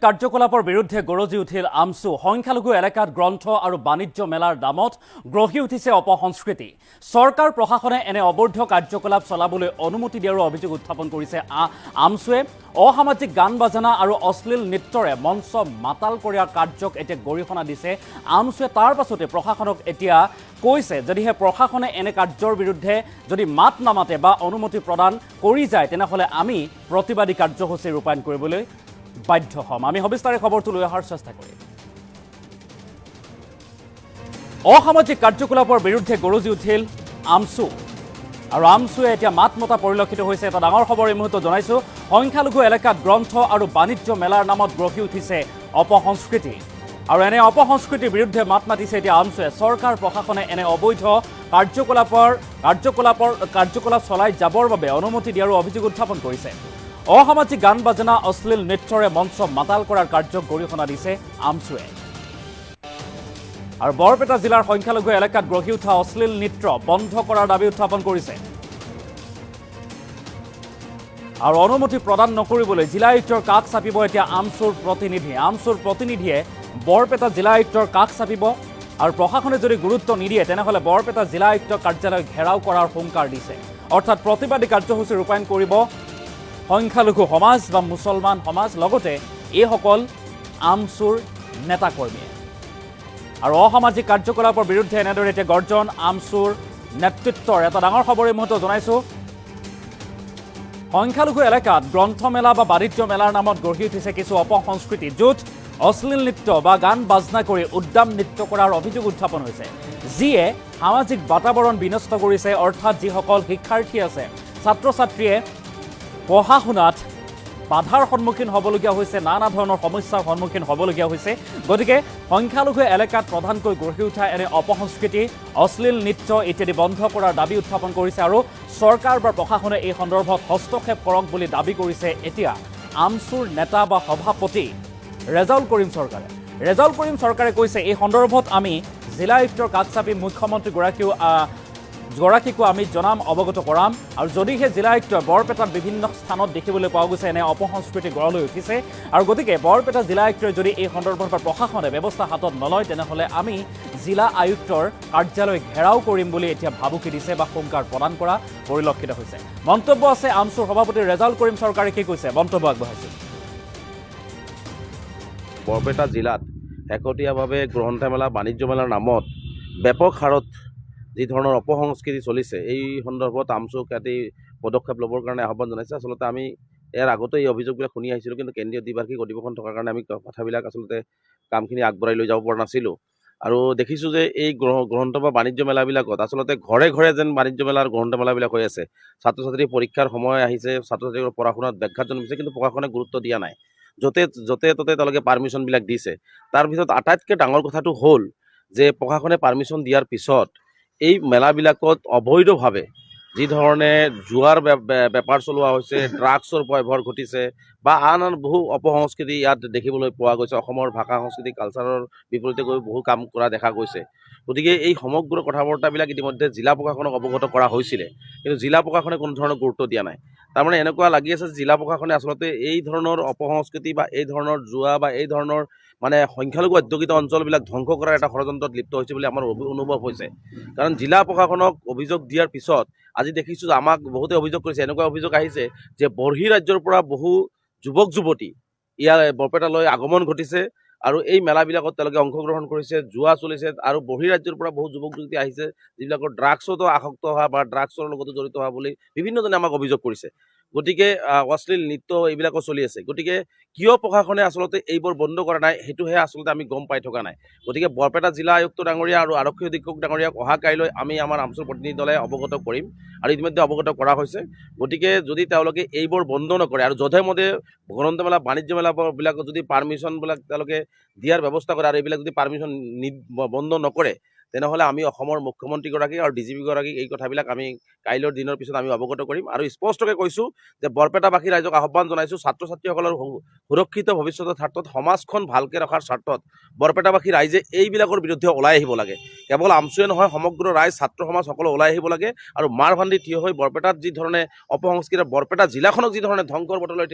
কাৰ্যকলাপৰ বিৰুদ্ধে গৰজি উঠিল আমছু সংখ্যালঘু এলেকাত গ্ৰন্থ আৰু বাণিজ্য মেলাৰ নামত গ্ৰহি উঠিছে অপসংস্কৃতি চৰকাৰ প্ৰশাসনে এনে অবৈধ কাৰ্যকলাপ চলাবলৈ অনুমতি দিয়াৰ অভিযোগ উত্থাপন কৰিছে আমছুৱে অসামাজিক গান বাজনা আৰু অশ্লীল নৃত্যৰে মঞ্চ মাতাল কৰাৰ কাৰ্যক এতিয়া গৰিহণা দিছে আমছুৱে তাৰ পাছতে প্ৰশাসনক এতিয়া কৈছে যদিহে প্ৰশাসনে এনে কাৰ্যৰ বিৰুদ্ধে যদি মাত নামাতে বা অনুমতি প্ৰদান কৰি যায় তেনেহলে আমি প্ৰতিবাদী কাৰ্যসূচী ৰূপায়ণ কৰিবলৈ বাধ্য হম আমি সবিস্তাৰে খবৰটো লৈ অহাৰ চেষ্টা কৰিম অসামাজিক কাৰ্যকলাপৰ বিৰুদ্ধে গৰজি উঠিল আমছু আৰু আমছুৱে এতিয়া মাত মতা পৰিলক্ষিত হৈছে এটা ডাঙৰ খবৰ এই মুহূৰ্তত জনাইছো সংখ্যালঘু এলেকাত গ্ৰন্থ আৰু বাণিজ্য মেলাৰ নামত গ্ৰহি উঠিছে অপসংস্কৃতি আৰু এনে অপসংস্কৃতিৰ বিৰুদ্ধে মাত মাতিছে এতিয়া আমছুৱে চৰকাৰ প্ৰশাসনে এনে অবৈধ কাৰ্যকলাপ চলাই যাবৰ বাবে অনুমতি দিয়াৰ অভিযোগ উত্থাপন কৰিছে অসামাজিক গান বাজনা অশ্লীল নৃত্যৰে মঞ্চ মাতাল কৰাৰ কাৰ্যক গৰিহণা দিছে আমছুৱে আৰু বৰপেটা জিলাৰ সংখ্যালঘু এলেকাত গ্ৰহি উঠা অশ্লীল নৃত্য বন্ধ কৰাৰ দাবী উত্থাপন কৰিছে আৰু অনুমতি প্ৰদান নকৰিবলৈ জিলা আয়ুক্তৰ কাষ চাপিব এতিয়া আমছুৰ প্ৰতিনিধিয়ে বৰপেটা জিলা আয়ুক্তৰ কাষ চাপিব আৰু প্ৰশাসনে যদি গুৰুত্ব নিদিয়ে তেনেহলে বৰপেটা জিলা আয়ুক্ত কাৰ্যালয় ঘেৰাও কৰাৰ হুংকাৰ দিছে অৰ্থাৎ প্ৰতিবাদী কাৰ্যসূচী ৰূপায়ণ কৰিব সংখ্যালঘু সমাজ বা মুছলমান সমাজ লগতে এইসকল আমছুৰ নেতাকৰ্মীয়ে আৰু অসামাজিক কাৰ্যকলাপৰ বিৰুদ্ধে এনেদৰে এতিয়া গৰ্জন আমছুৰ নেতৃত্বৰ এটা ডাঙৰ খবৰ এই মুহূৰ্তত জনাইছো সংখ্যালঘু এলেকাত গ্ৰন্থমেলা বা বাণিজ্য মেলাৰ নামত গঢ়ি উঠিছে কিছু অপসংস্কৃতি য'ত অশ্লীল নৃত্য বা গান বাজনা কৰি উদ্দাম নৃত্য কৰাৰ অভিযোগ উত্থাপন হৈছে যিয়ে সামাজিক বাতাবৰণ বিনষ্ট কৰিছে অৰ্থাৎ যিসকল শিক্ষাৰ্থী আছে ছাত্ৰ ছাত্ৰীয়ে পঢ়া শুনাত বাধাৰ সন্মুখীন হ'বলগীয়া হৈছে নানা ধৰণৰ সমস্যাৰ সন্মুখীন হ'বলগীয়া হৈছে গতিকে সংখ্যালঘু এলেকাত প্ৰধানকৈ গঢ়ি উঠা এনে অপসংস্কৃতি অশ্লীল নৃত্য ইত্যাদি বন্ধ কৰাৰ দাবী উত্থাপন কৰিছে আৰু চৰকাৰ বা প্ৰশাসনে এই সন্দৰ্ভত হস্তক্ষেপ কৰক বুলি দাবী কৰিছে এতিয়া আমছুৰ নেতা বা সভাপতি ৰেজাউল কৰিম চৰকাৰে কৈছে এই সন্দৰ্ভত আমি জিলা আয়ুক্তৰ কাষ চাপি মুখ্যমন্ত্ৰীগৰাকীকো আমি জনাম অৱগত কৰাম আৰু যদিহে জিলা আয়ুক্তই বৰপেটাত বিভিন্ন স্থানত দেখিবলৈ পোৱা গৈছে এনে অপসংস্কৃতি গঢ় লৈ উঠিছে আৰু গতিকে বৰপেটা জিলা আয়ুক্তই যদি এই সন্দৰ্ভত বা প্ৰশাসনে ব্যৱস্থা হাতত নলয় তেনেহলে আমি জিলা আয়ুক্তৰ কাৰ্যালয় ঘেৰাও কৰিম বুলি এতিয়া ভাবুকি দিছে বা হুংকাৰ প্ৰদান কৰা পৰিলক্ষিত হৈছে মন্তব্য আছে আমছুৰ সভাপতি ৰেজাউল কৰিম চৰকাৰে কি কৈছে মন্তব্য আগবঢ়াইছে বৰপেটা জিলাত শেহতীয়াভাৱে গ্ৰন্থমেলা বাণিজ্য মেলাৰ নামত ব্যাপক হাৰত যি ধৰণৰ অপসংস্কৃতি চলিছে এই সন্দৰ্ভত আমছুক ইয়াতে পদক্ষেপ ল'বৰ কাৰণে আহ্বান জনাইছে আচলতে আমি ইয়াৰ আগতে এই অভিযোগবিলাক শুনি আহিছিলোঁ কিন্তু কেন্দ্ৰীয় দ্বিবাৰ্ষিক অধিৱেশন থকাৰ কাৰণে আমি কথাবিলাক আচলতে কামখিনি আগবঢ়াই লৈ যাব পৰা নাছিলোঁ আৰু দেখিছোঁ যে এই গ্ৰন্থ বা বাণিজ্য মেলাবিলাকত আচলতে ঘৰে ঘৰে যেন বাণিজ্য মেলাৰ গ্ৰন্থমেলাবিলাক হৈ আছে ছাত্ৰ ছাত্ৰী পৰীক্ষাৰ সময় আহিছে ছাত্ৰ ছাত্ৰীৰ পঢ়া শুনাত ব্যাঘাত জন্মিছে কিন্তু প্ৰশাসনে গুৰুত্ব দিয়া নাই য'তে ত'তে তেওঁলোকে পাৰ্মিশ্যনবিলাক দিছে তাৰ ভিতৰত আটাইতকৈ ডাঙৰ কথাটো হ'ল যে প্ৰশাসনে পাৰ্মিশ্যন দিয়াৰ পিছত এই মেলাবিলাকত অবৈধভাৱে যি ধৰণে জুৱাৰ বেপাৰ চলোৱা হৈছে ড্ৰাগছৰ প্ৰভাৱ ঘটিছে বা আন বহু অপসংস্কৃতি ইয়াত দেখিবলৈ পোৱা গৈছে অসমৰ ভাষা সংস্কৃতি কালচাৰৰ বিপৰীতে গৈ বহু কাম কৰা দেখা গৈছে গতিকে এই সমগ্ৰ কথা বাৰ্তাবিলাক ইতিমধ্যে জিলা প্ৰশাসনক অৱগত কৰা হৈছিলে কিন্তু জিলা প্ৰশাসনে কোনো ধৰণৰ গুৰুত্ব দিয়া নাই তাৰমানে এনেকুৱা লাগি আছে যে জিলা প্ৰশাসনে আচলতে এই ধৰণৰ অপসংস্কৃতি বা এই ধৰণৰ জুৱা বা এই ধৰণৰ মানে সংখ্যালঘু অধ্যুষিত অঞ্চলবিলাক ধ্বংস কৰাৰ এটা ষড়যন্ত্ৰত লিপ্ত হৈছে বুলি আমাৰ অনুভৱ হৈছে কাৰণ জিলা প্ৰশাসনক অভিযোগ দিয়াৰ পিছত আজি দেখিছোঁ আমাক বহুতে অভিযোগ কৰিছে এনেকুৱা অভিযোগ আহিছে যে বহিৰাজ্যৰ পৰা বহু যুৱক যুৱতী ইয়াৰ বৰপেটালৈ আগমন ঘটিছে আৰু এই মেলাবিলাকত তেওঁলোকে অংশগ্ৰহণ কৰিছে জুৱা চলিছে আৰু বহিৰাজ্যৰ পৰা বহু যুৱক যুৱতী আহিছে যিবিলাকৰ ড্ৰাগছতো আসক্ত হোৱা বা ড্ৰাগছৰ লগতো জড়িত হোৱা বুলি বিভিন্নজনে আমাক অভিযোগ কৰিছে গতিকে অশ্লীল নৃত্য এইবিলাকো চলি আছে গতিকে কিয় প্ৰশাসনে আচলতে এইবোৰ বন্ধ কৰা নাই সেইটোহে আচলতে আমি গম পাই থকা নাই গতিকে বৰপেটা জিলা আয়ুক্ত ডাঙৰীয়া আৰু আৰক্ষী অধীক্ষক ডাঙৰীয়াক অহা কাইলৈ আমি আমাৰ আমছুৰ প্ৰতিনিধি দলে অৱগত কৰিম আৰু ইতিমধ্যে অৱগত কৰা হৈছে গতিকে যদি তেওঁলোকে এইবোৰ বন্ধ নকৰে আৰু যধে মধে গ্ৰন্থমেলা বাণিজ্য মেলাবিলাকত যদি পাৰ্মিশ্যনবিলাক তেওঁলোকে দিয়াৰ ব্যৱস্থা কৰে আৰু এইবিলাক যদি পাৰ্মিশ্যন বন্ধ নকৰে তেনেহ'লে আমি অসমৰ মুখ্যমন্ত্ৰীগৰাকীক আৰু DGP-গৰাকীক এই কথাবিলাক আমি কাইলৈৰ দিনৰ পিছত আমি অৱগত কৰিম আৰু স্পষ্টকৈ কৈছোঁ যে বৰপেটাবাসী ৰাইজক আহ্বান জনাইছোঁ ছাত্ৰ ছাত্ৰীসকলৰ সুৰক্ষিত ভৱিষ্যতৰ স্বাৰ্থত সমাজখন ভালকৈ ৰখাৰ স্বাৰ্থত বৰপেটাবাসী ৰাইজে এইবিলাকৰ বিৰুদ্ধে ওলাই আহিব লাগে। কেৱল আমচুৱে নহয় সমগ্ৰ ৰাইজ ছাত্ৰ সমাজ সকলো ওলাই আহিব লাগে আৰু মাৰ ভাণ্ডি থিয় হৈ বৰপেটাত যি ধৰণে অপসংস্কৃতি বৰপেটা জিলাখনক যি ধৰণে ধ্বংসৰ পথলৈ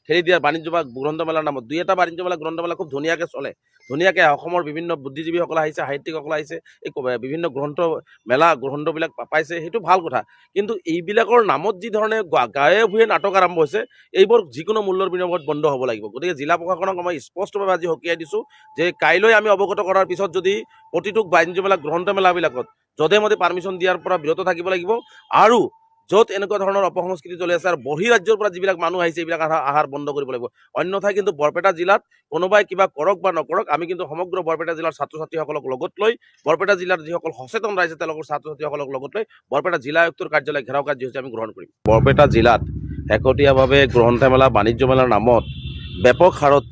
ঠেলি দিয়াৰ বাণিজ্য বা গ্ৰন্থমেলাৰ নামত দুই এটা বাণিজ্য মেলা গ্ৰন্থমেলা খুব ধুনীয়াকৈ চলে। ধুনীয়াকৈ অসমৰ বিভিন্ন বুদ্ধিজীৱীসকল আহিছে, সাহিত্যিকসকল আহিছে, এই বিভিন্ন গ্ৰন্থবিলাক পাইছে, সেইটো ভাল কথা। কিন্তু এইবিলাকৰ নামত যি ধৰণে গাঁৱে ভূঞে নাটক আৰম্ভ হৈছে, এইবোৰ যিকোনো মূল্যৰ বিনিময়ত বন্ধ হ'ব লাগিব। গতিকে জিলা প্ৰশাসনক মই স্পষ্টভাৱে আজি সকীয়াই দিছোঁ যে কাইলৈ আমি অৱগত কৰাৰ পিছত যদি প্ৰতিটো বাণিজ্য মেলা গ্ৰন্থমেলাবিলাকত যধে মধে পাৰ্মিশ্যন দিয়াৰ পৰা বিৰত থাকিব লাগিব আৰু য'ত এনেকুৱা ধৰণৰ অপসংস্কৃতি চলি আছে আৰু বহিৰাজ্যৰ পৰা যিবিলাক মানুহ আহিছে এইবিলাক আহাৰ বন্ধ কৰিব লাগিব। অন্যথাই কিন্তু বৰপেটা জিলাত কোনোবাই কিবা কৰক বা নকৰক, আমি কিন্তু সমগ্ৰ বৰপেটা জিলাৰ ছাত্ৰ ছাত্ৰীসকলক লগত লৈ বৰপেটা জিলাৰ যিসকল সচেতন ৰাইজে তেওঁলোকৰ ছাত্ৰ ছাত্ৰীসকলক লগত লৈ বৰপেটা জিলা আয়ুক্তৰ কাৰ্যালয় ঘেৰাও কাৰ্যসূচী আমি গ্ৰহণ কৰিম। বৰপেটা জিলাত শেহতীয়াভাৱে গ্ৰন্থমেলা বাণিজ্য মেলাৰ নামত ব্যাপক হাৰত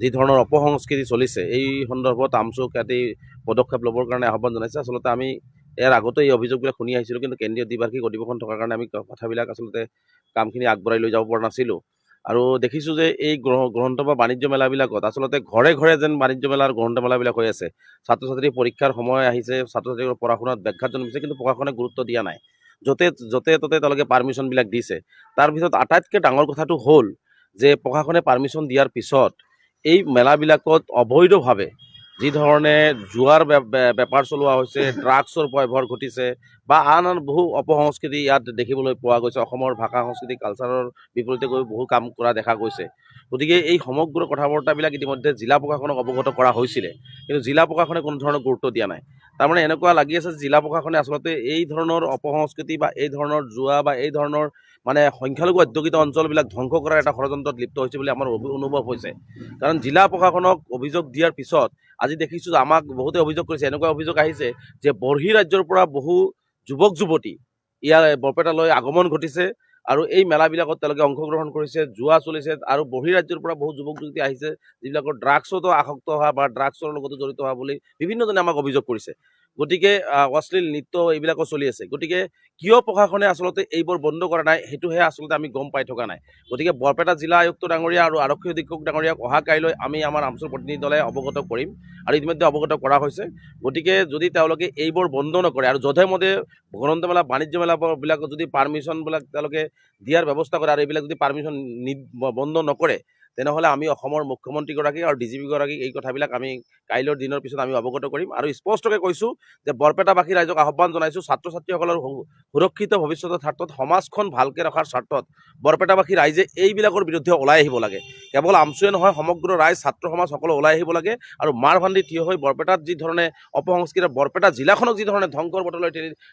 যি ধৰণৰ অপসংস্কৃতি চলিছে এই সন্দৰ্ভত আমচু কাটি পদক্ষেপ ল'বৰ কাৰণে আহ্বান জনাইছে। আচলতে আমি ইয়াৰ আগতে এই অভিযোগবিলাক শুনি আহিছিলোঁ, কিন্তু কেন্দ্ৰীয় দ্বিবাৰ্ষিক অধিৱেশন থকাৰ কাৰণে আমি কথাবিলাক আচলতে কামখিনি আগবঢ়াই লৈ যাব পৰা নাছিলোঁ। আৰু দেখিছোঁ যে এই গ্ৰন্থ বা বাণিজ্য মেলাবিলাকত আচলতে ঘৰে ঘৰে যেন বাণিজ্য মেলাৰ গ্ৰন্থমেলাবিলাক হৈ আছে। ছাত্ৰ ছাত্ৰীৰ পৰীক্ষাৰ সময় আহিছে, ছাত্ৰ ছাত্ৰীৰ পঢ়া শুনাত ব্যাঘাত জন্মিছে, কিন্তু প্ৰশাসনে গুৰুত্ব দিয়া নাই। য'তে ত'তে তেওঁলোকে পাৰ্মিশ্যনবিলাক দিছে। তাৰ ভিতৰত আটাইতকৈ ডাঙৰ কথাটো হ'ল যে প্ৰশাসনে পাৰ্মিশ্যন দিয়াৰ পিছত এই মেলাবিলাকত অবৈধভাৱে যি ধৰণে জুৱাৰ বেপাৰ চলোৱা হৈছে, ড্ৰাগছৰ প্ৰভাৱ ঘটিছে বা আন বহু অপসংস্কৃতি ইয়াত দেখিবলৈ পোৱা গৈছে। অসমৰ ভাষা সংস্কৃতি কালচাৰৰ বিপৰীতে গৈ বহু কাম কৰা দেখা গৈছে। গতিকে এই সমগ্ৰ কথা বাৰ্তাবিলাক ইতিমধ্যে জিলা প্ৰশাসনক অৱগত কৰা হৈছিলে, কিন্তু জিলা প্ৰশাসনে কোনো ধৰণৰ গুৰুত্ব দিয়া নাই। তাৰমানে এনেকুৱা লাগি আছে যে জিলা প্ৰশাসনে আচলতে এই ধৰণৰ অপসংস্কৃতি বা এই ধৰণৰ জুৱা বা এই ধৰণৰ সংখ্যালঘু অধ্যুষিত অঞ্চলবিলাক ধ্বংস কৰাৰ এটা ষড়যন্ত্ৰত লিপ্ত হৈছে বুলি আমাৰ অনুভৱ হৈছে। কাৰণ জিলা প্ৰশাসনক অভিযোগ দিয়াৰ পিছত আজি দেখিছোঁ যে আমাক বহুতে অভিযোগ কৰিছে, এনেকুৱা অভিযোগ আহিছে যে বহিৰাজ্যৰ পৰা বহু যুৱক যুৱতী ইয়াৰ বৰপেটালৈ আগমন ঘটিছে আৰু এই মেলাবিলাকত তেওঁলোকে অংশগ্ৰহণ কৰিছে, জুৱা চলিছে আৰু বহিৰাজ্যৰ পৰা বহু যুৱক যুৱতী আহিছে যিবিলাকৰ ড্ৰাগছতো আসক্ত হোৱা বা ড্ৰাগছৰ লগতো জড়িত হোৱা বুলি বিভিন্নজনে আমাক অভিযোগ কৰিছে। গতিকে অশ্লীল নৃত্য এইবিলাকো চলি আছে। গতিকে কিয় প্ৰশাসনে আচলতে এইবোৰ বন্ধ কৰা নাই সেইটোহে আচলতে আমি গম পাই থকা নাই। গতিকে বৰপেটা জিলা আয়ুক্ত ডাঙৰীয়া আৰু আৰক্ষী অধীক্ষক ডাঙৰীয়াক অহা কাইলৈ আমি আমাৰ আমচুৰ প্ৰতিনিধি দলে অৱগত কৰিম আৰু ইতিমধ্যে অৱগত কৰা হৈছে। গতিকে যদি তেওঁলোকে এইবোৰ বন্ধ নকৰে আৰু যধে মধে গ্ৰন্থমেলা বাণিজ্য মেলাবিলাকত যদি পাৰ্মিশ্যনবিলাক তেওঁলোকে দিয়াৰ ব্যৱস্থা কৰে আৰু এইবিলাক যদি পাৰ্মিশ্যন বন্ধ নকৰে, তেনেহ'লে আমি অসমৰ মুখ্যমন্ত্ৰীগৰাকীক আৰু DGP-গৰাকীক এই কথাবিলাক আমি কাইলৈৰ দিনৰ পিছত আমি অৱগত কৰিম আৰু স্পষ্টকৈ কৈছোঁ যে বৰপেটাবাসী ৰাইজক আহ্বান জনাইছোঁ ছাত্ৰ ছাত্ৰীসকলৰ সুৰক্ষিত ভৱিষ্যতৰ স্বাৰ্থত সমাজখন ভালকৈ ৰখাৰ স্বাৰ্থত বৰপেটাবাসী ৰাইজে এইবিলাকৰ বিৰুদ্ধে ওলাই আহিব লাগে। কেৱল আমচুৱে নহয় সমগ্ৰ ৰাইজ ছাত্ৰ সমাজ সকলো ওলাই আহিব লাগে আৰু মাৰ ভাণ্ডি থিয় হৈ বৰপেটাত যি ধৰণে অপসংস্কৃতি বৰপেটা জিলাখনক যি ধৰণে ধ্বংসৰ পথলৈ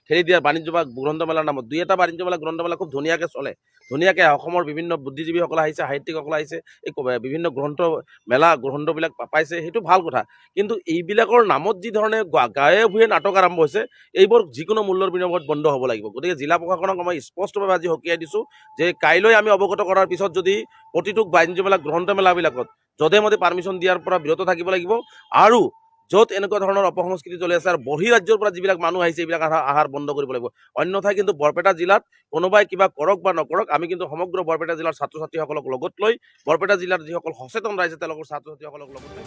ঠেলি দিয়াৰ বাণিজ্য বা গ্ৰন্থমেলাৰ নামত দুই এটা বাণিজ্য মেলা গ্ৰন্থমেলা খুব ধুনীয়াকৈ চলে। ধুনীয়াকৈ অসমৰ বিভিন্ন বুদ্ধিজীৱীসকল আহিছে, সাহিত্যিকসকল আহিছে, এই বিভিন্ন গ্ৰন্থবিলাক পাইছে, সেইটো ভাল কথা। কিন্তু এইবিলাকৰ নামত যি ধৰণে গাঁৱে ভূঞে নাটক আৰম্ভ হৈছে, এইবোৰ যিকোনো মূল্যৰ বিনিময়ত বন্ধ হ'ব লাগিব। গতিকে জিলা প্ৰশাসনক মই স্পষ্টভাৱে আজি সকীয়াই দিছোঁ যে কাইলৈ আমি অৱগত কৰাৰ পিছত যদি প্ৰতিটো বাণিজ্য মেলা গ্ৰন্থমেলাবিলাকত যধে মধে পাৰ্মিশ্যন দিয়াৰ পৰা বিৰত থাকিব লাগিব আৰু য'ত এনেকুৱা ধৰণৰ অপসংস্কৃতি চলি আছে আৰু বহিৰাজ্যৰ পৰা যিবিলাক মানুহ আহিছে এইবিলাক আহাৰ বন্ধ কৰিব লাগিব। অন্যথাই কিন্তু বৰপেটা জিলাত কোনোবাই কিবা কৰক বা নকৰক, আমি কিন্তু সমগ্ৰ বৰপেটা জিলাৰ ছাত্ৰ ছাত্ৰীসকলক লগত লৈ বৰপেটা জিলাৰ যিসকল সচেতন ৰাইজে তেওঁলোকৰ ছাত্ৰ ছাত্ৰীসকলক লগত লৈ